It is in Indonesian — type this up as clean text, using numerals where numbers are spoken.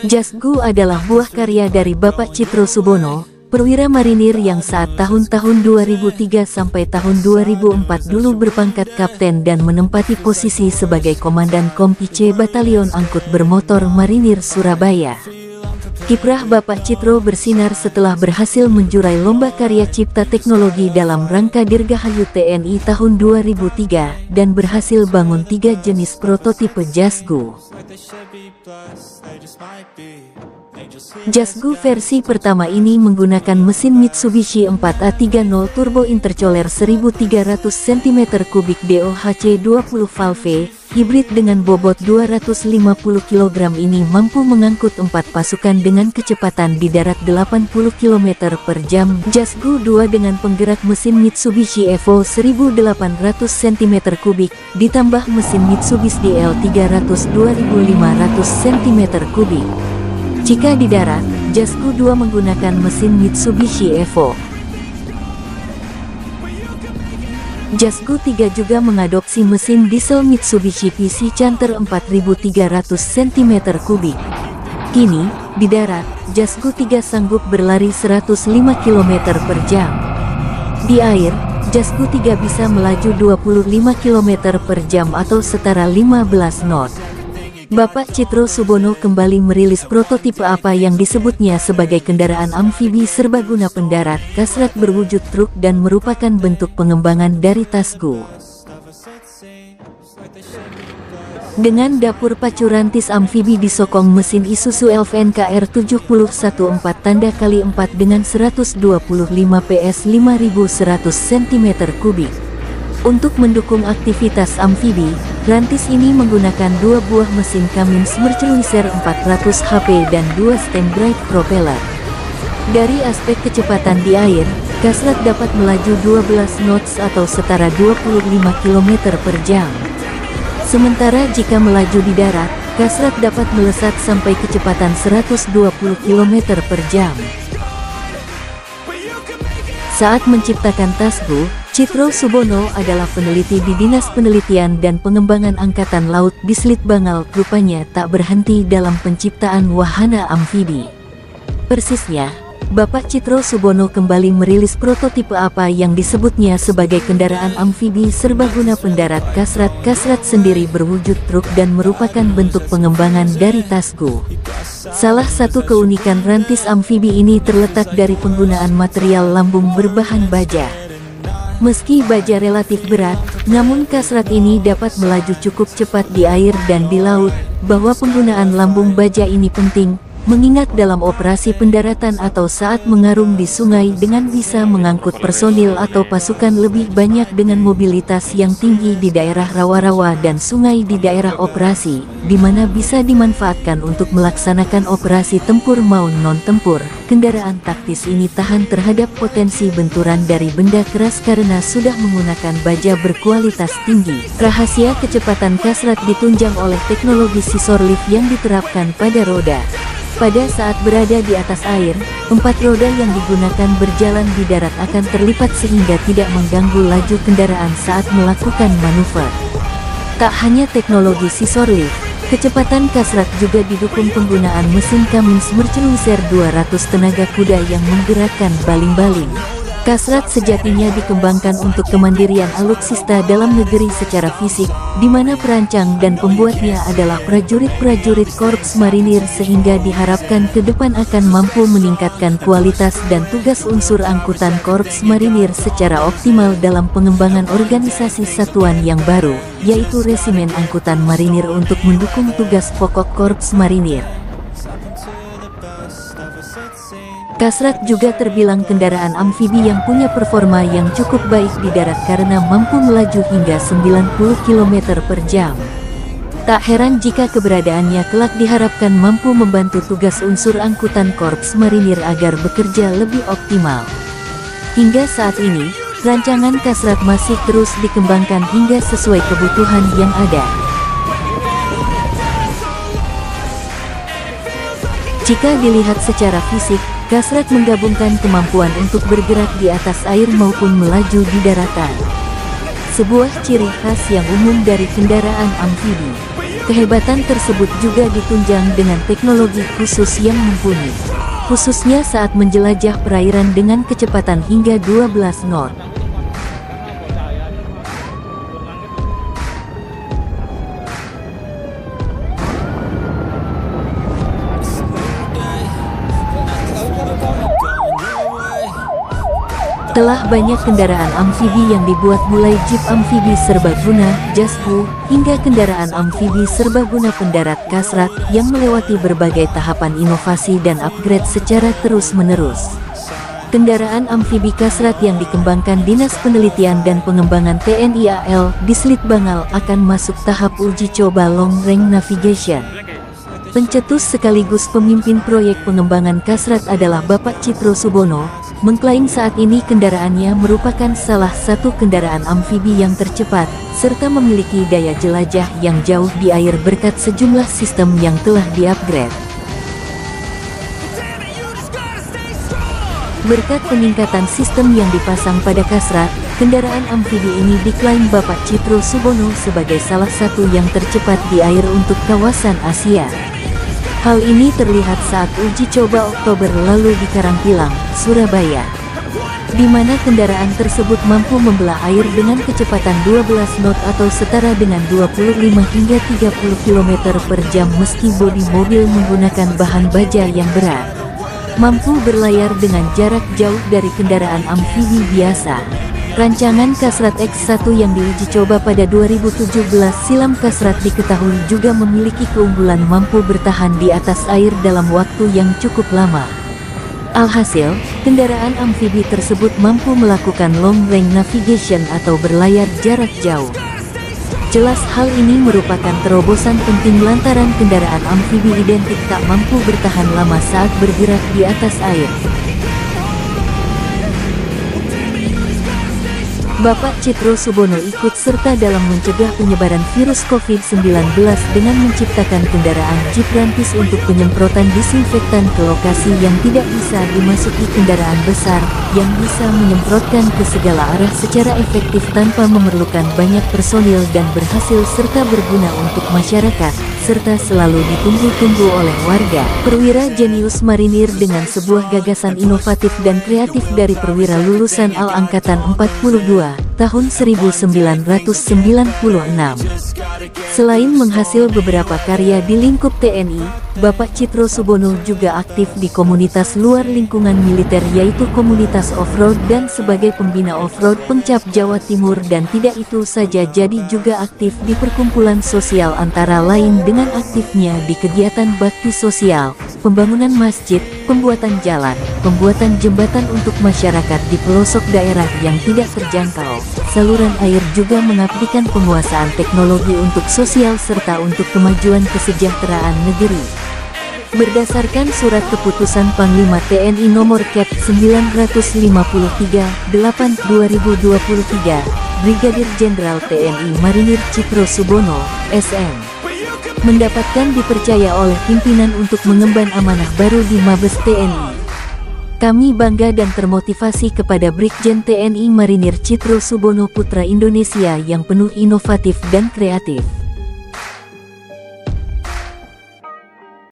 Jasgu adalah buah karya dari Bapak Tjitro Subono, perwira marinir yang saat tahun-tahun 2003 sampai tahun 2004 dulu berpangkat kapten dan menempati posisi sebagai Komandan Kompi C Batalion Angkut Bermotor Marinir Surabaya. Kiprah Bapak Tjitro bersinar setelah berhasil menjurai lomba karya cipta teknologi dalam rangka Dirgahayu TNI tahun 2003 dan berhasil bangun 3 jenis prototipe Jasgu. Jasgu versi pertama ini menggunakan mesin Mitsubishi 4A30 turbo intercooler 1300 cm3 DOHC 20 valve, hibrid dengan bobot 250 kg ini mampu mengangkut 4 pasukan dengan kecepatan di darat 80 km per jam. Jasgu 2 dengan penggerak mesin Mitsubishi Evo 1800 cm3 ditambah mesin Mitsubishi DL 300 2500 cm3. Jika di darat, Jasgu 2 menggunakan mesin Mitsubishi Evo. Jasgu 3 juga mengadopsi mesin diesel Mitsubishi PC Canter 4300 cm3. Kini, di darat, Jasgu 3 sanggup berlari 105 km per jam. Di air, Jasgu 3 bisa melaju 25 km per jam atau setara 15 knot. Bapak Tjitro Subono kembali merilis prototipe apa yang disebutnya sebagai kendaraan amfibi serbaguna pendarat kasrat berwujud truk dan merupakan bentuk pengembangan dari Tasgu. Dengan dapur pacu rantis amfibi disokong mesin Isuzu Elvan KR714 tanda kali 4 dengan 125 PS 5100 cm3. Untuk mendukung aktivitas amfibi, rantis ini menggunakan 2 buah mesin Cummins Mercuryser 400 HP dan 2 Stanbright propeller. Dari aspek kecepatan di air, kasrat dapat melaju 12 knots atau setara 25 km per jam. Sementara jika melaju di darat, kasrat dapat melesat sampai kecepatan 120 km per jam. Saat menciptakan Tasgu, Tjitro Subono adalah peneliti di Dinas Penelitian dan Pengembangan Angkatan Laut Bislit Bangal. Rupanya tak berhenti dalam penciptaan wahana amfibi. Persisnya, Bapak Tjitro Subono kembali merilis prototipe apa yang disebutnya sebagai kendaraan amfibi serbaguna pendarat kasrat sendiri berwujud truk dan merupakan bentuk pengembangan dari Tasgu. Salah satu keunikan rantis amfibi ini terletak dari penggunaan material lambung berbahan baja. Meski baja relatif berat, namun kasrat ini dapat melaju cukup cepat di air dan di laut. Bahwa penggunaan lambung baja ini penting, mengingat dalam operasi pendaratan atau saat mengarung di sungai dengan bisa mengangkut personil atau pasukan lebih banyak dengan mobilitas yang tinggi di daerah rawa-rawa dan sungai di daerah operasi, di mana bisa dimanfaatkan untuk melaksanakan operasi tempur maupun non-tempur. Kendaraan taktis ini tahan terhadap potensi benturan dari benda keras karena sudah menggunakan baja berkualitas tinggi. Rahasia kecepatan kasrat ditunjang oleh teknologi scissor lift yang diterapkan pada roda. Pada saat berada di atas air, 4 roda yang digunakan berjalan di darat akan terlipat sehingga tidak mengganggu laju kendaraan saat melakukan manuver. Tak hanya teknologi scissor lift, kecepatan kasrat juga didukung penggunaan mesin Cummins Mercuryser 200 tenaga kuda yang menggerakkan baling-baling. Kasrat sejatinya dikembangkan untuk kemandirian alutsista dalam negeri secara fisik, di mana perancang dan pembuatnya adalah prajurit-prajurit Korps Marinir sehingga diharapkan ke depan akan mampu meningkatkan kualitas dan tugas unsur angkutan Korps Marinir secara optimal dalam pengembangan organisasi satuan yang baru, yaitu Resimen Angkutan Marinir untuk mendukung tugas pokok Korps Marinir. Kasrat juga terbilang kendaraan amfibi yang punya performa yang cukup baik di darat karena mampu melaju hingga 90 km per jam. Tak heran jika keberadaannya kelak diharapkan mampu membantu tugas unsur angkutan Korps Marinir agar bekerja lebih optimal. Hingga saat ini, rancangan kasrat masih terus dikembangkan hingga sesuai kebutuhan yang ada. Jika dilihat secara fisik, kasrat menggabungkan kemampuan untuk bergerak di atas air maupun melaju di daratan. Sebuah ciri khas yang umum dari kendaraan amfibi. Kehebatan tersebut juga ditunjang dengan teknologi khusus yang mumpuni, khususnya saat menjelajah perairan dengan kecepatan hingga 12 knot. Telah banyak kendaraan amfibi yang dibuat mulai jeep amfibi serbaguna, Jasbu, hingga kendaraan amfibi serbaguna pendarat Kasrat yang melewati berbagai tahapan inovasi dan upgrade secara terus-menerus. Kendaraan amfibi Kasrat yang dikembangkan Dinas Penelitian dan Pengembangan TNI AL di Selit Bangal akan masuk tahap uji coba long range navigation. Pencetus sekaligus pemimpin proyek pengembangan Kasrat adalah Bapak Citro Subono, mengklaim saat ini kendaraannya merupakan salah satu kendaraan amfibi yang tercepat, serta memiliki daya jelajah yang jauh di air berkat sejumlah sistem yang telah di-upgrade. Berkat peningkatan sistem yang dipasang pada Kasrat, kendaraan amfibi ini diklaim Bapak Citro Subono sebagai salah satu yang tercepat di air untuk kawasan Asia. Hal ini terlihat saat uji coba Oktober lalu di Karangpilang, Surabaya, di mana kendaraan tersebut mampu membelah air dengan kecepatan 12 knot atau setara dengan 25 hingga 30 km per jam meski bodi mobil menggunakan bahan baja yang berat. Mampu berlayar dengan jarak jauh dari kendaraan amfibi biasa. Rancangan Kasrat X1 yang diuji coba pada 2017 silam Kasrat diketahui juga memiliki keunggulan mampu bertahan di atas air dalam waktu yang cukup lama. Alhasil, kendaraan amfibi tersebut mampu melakukan long range navigation atau berlayar jarak jauh. Jelas hal ini merupakan terobosan penting lantaran kendaraan amfibi identik tak mampu bertahan lama saat bergerak di atas air. Bapak Citro Subono ikut serta dalam mencegah penyebaran virus COVID-19 dengan menciptakan kendaraan Jeep Rantis untuk penyemprotan disinfektan ke lokasi yang tidak bisa dimasuki kendaraan besar, yang bisa menyemprotkan ke segala arah secara efektif tanpa memerlukan banyak personil dan berhasil serta berguna untuk masyarakat, serta selalu ditunggu-tunggu oleh warga. Perwira jenius marinir dengan sebuah gagasan inovatif dan kreatif dari perwira lulusan AL Angkatan 42, tahun 1996. Selain menghasil beberapa karya di lingkup TNI, Bapak Citro Subono juga aktif di komunitas luar lingkungan militer yaitu komunitas off-road dan sebagai pembina off-road Pengcap Jawa Timur, dan tidak itu saja jadi juga aktif di perkumpulan sosial antara lain dengan aktifnya di kegiatan bakti sosial, pembangunan masjid, pembuatan jalan, pembuatan jembatan untuk masyarakat di pelosok daerah yang tidak terjangkau, saluran air, juga mengabdikan penguasaan teknologi untuk sosial serta untuk kemajuan kesejahteraan negeri. Berdasarkan surat keputusan Panglima TNI nomor Kep 953/8/2023, Brigadir Jenderal TNI Marinir Citro Subono, SM, mendapatkan dipercaya oleh pimpinan untuk mengemban amanah baru di Mabes TNI. Kami bangga dan termotivasi kepada Brigjen TNI Marinir Citro Subono, putra Indonesia yang penuh inovatif dan kreatif.